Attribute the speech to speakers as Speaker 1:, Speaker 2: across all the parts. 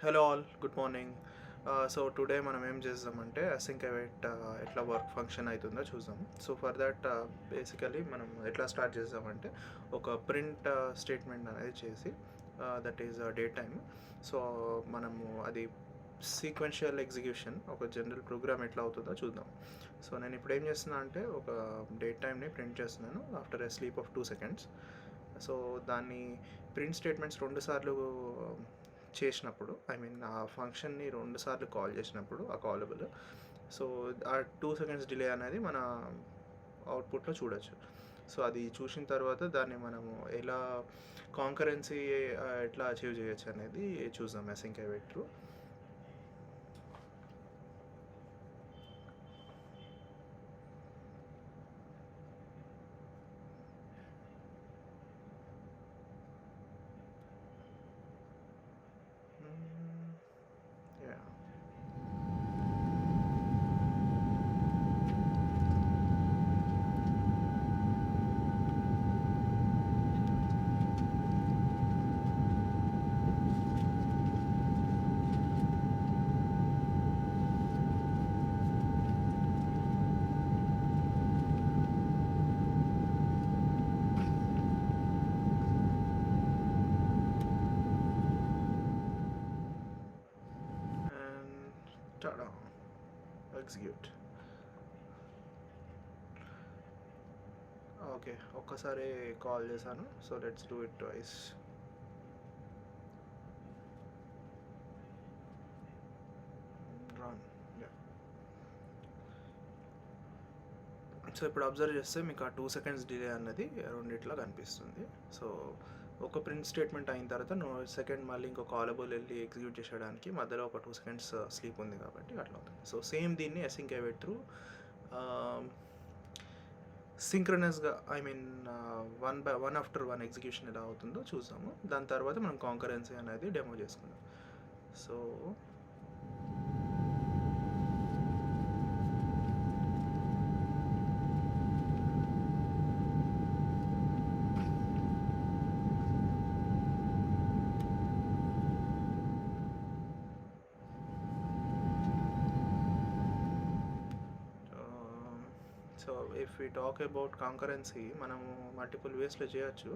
Speaker 1: Hello all, good morning. So today మనం ఏం చేద్దామంటే అసిన్కవేట్ ఎట్లా వర్క్ ఫంక్షన్ అవుతుందో చూద్దాం. సో ఫర్ దట్ బేసికలీ మనం ఎట్లా స్టార్ట్ చేద్దామంటే ఒక ప్రింట్ స్టేట్మెంట్ అనేది చేసి that is day time. So మనము అది సీక్వెన్షియల్ ఎగ్జిక్యూషన్ ఒక జనరల్ ప్రోగ్రామ్ ఎట్లా అవుతుందో చూద్దాం. సో నేను ఇప్పుడు ఏం చేస్తున్నా అంటే ఒక డేట్ టైమ్ని ప్రింట్ చేస్తున్నాను after a sleep of 2 seconds. So దాన్ని ప్రింట్ స్టేట్మెంట్స్ 2 సార్లు చేసినప్పుడు, ఐ మీన్ ఆ ఫంక్షన్ని 2 సార్లు కాల్ చేసినప్పుడు ఆ కాలబుల్, సో ఆ 2 seconds డిలే అనేది మన అవుట్పుట్లో చూడొచ్చు. సో అది చూసిన తర్వాత దాన్ని మనము ఎలా కాంకరెన్సీ ఎట్లా అచీవ్ చేయొచ్చు అనేది చూద్దాం async await through. Yeah. And ta-da, execute. Okay, ఒక్కసారి కాల్ చేశాను. So let's do it twice. Run. So ఇప్పుడు అబ్జర్వ్ చేస్తే మీకు ఆ 2 seconds డిలే అన్నది రెండిట్లా కనిపిస్తుంది. సో ఒక ప్రింట్ స్టేట్మెంట్ అయిన తర్వాత సెకండ్ మళ్ళీ ఇంకో కాలబుల్ వెళ్ళి ఎగ్జిక్యూట్ చేసేయడానికి మధ్యలో ఒక 2 seconds స్లీప్ ఉంది కాబట్టి అట్లా అవుతుంది. సో సేమ్ దీన్ని అసిన్కవేట్ త్రూ సింక్రనస్గా, I mean one after one execution ఎలా అవుతుందో చూసాము. దాని తర్వాత మనం కాంకరెన్సీ అనేది డెమో చేసుకుందాం. So so if we talk about concurrency, మనము మల్టిపుల్ వేస్లో చేయొచ్చు,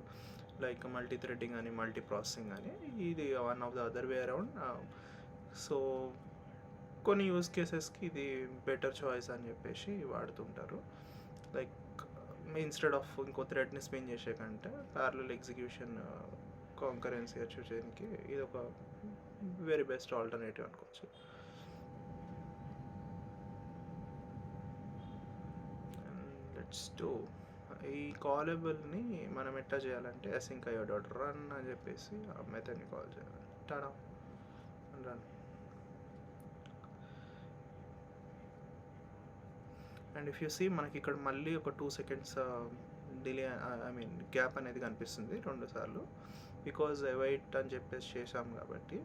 Speaker 1: లైక్ మల్టీ థ్రెడ్డింగ్ అని, మల్టీ ప్రాసెసింగ్ అని. ఇది one of the other way around. So కొన్ని యూస్ కేసెస్కి ఇది బెటర్ చాయిస్ అని చెప్పేసి వాడుతుంటారు. లైక్ ఇన్స్టెడ్ ఆఫ్ ఇంకో థ్రెడ్ని స్పిన్ చేసే కంటే ప్యారలల్ ఎగ్జిక్యూషన్ కాంకరెన్సీ అచీవ్ చేయడానికి ఇది ఒక వెరీ బెస్ట్ ఆల్టర్నేటివ్ అనుకోవచ్చు. Let's do. ఈ కాలబుల్ని మనం ఎట్లా చేయాలంటే asyncawait.run అని చెప్పేసి ఆ మెథడ్ని కాల్ చేయాలి. Tada, run. And if you see, మనకి ఇక్కడ మళ్ళీ ఒక 2 seconds delay, I mean gap అనేది కనిపిస్తుంది 2 సార్లు. బికాజ్ అవైట్ అని చెప్పేసి చేసాం కాబట్టి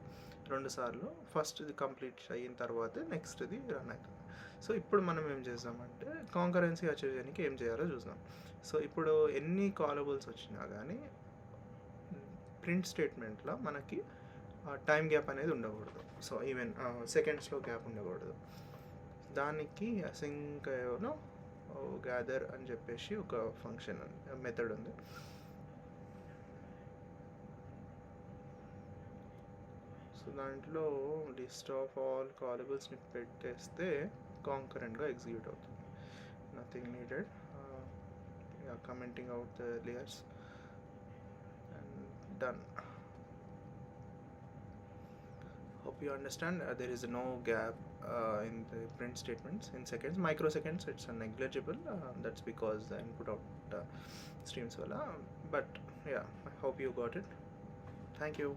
Speaker 1: 2 సార్లు ఫస్ట్ ఇది కంప్లీట్ అయిన తర్వాత నెక్స్ట్ ఇది రన్ అవుతుంది. సో ఇప్పుడు మనం ఏం చేద్దామంటే కాంకరెన్సీ అచీవ్ చేయడానికి ఏం చేయాలో చూద్దాం. సో ఇప్పుడు ఎన్ని కాలబుల్స్ వచ్చినా కానీ ప్రింట్ స్టేట్మెంట్లో మనకి టైం గ్యాప్ అనేది ఉండకూడదు. సో ఈవెన్ సెకండ్స్లో గ్యాప్ ఉండకూడదు. దానికి అసింక్లో గ్యాదర్ అని చెప్పేసి ఒక ఫంక్షన్ మెథడ్ ఉంది. సో దాంట్లో లిస్ట్ ఆఫ్ ఆల్ కాలబుల్స్ని పెట్టేస్తే కాంకరెంట్గా ఎగ్జిక్యూట్ అవుతుంది. Nothing needed. Commenting out the layers and done. Hope you understand. There is no gap in the print statements in seconds. Microseconds, it's negligible. That's because the input out streams wala. But yeah, I hope you got it. Thank you.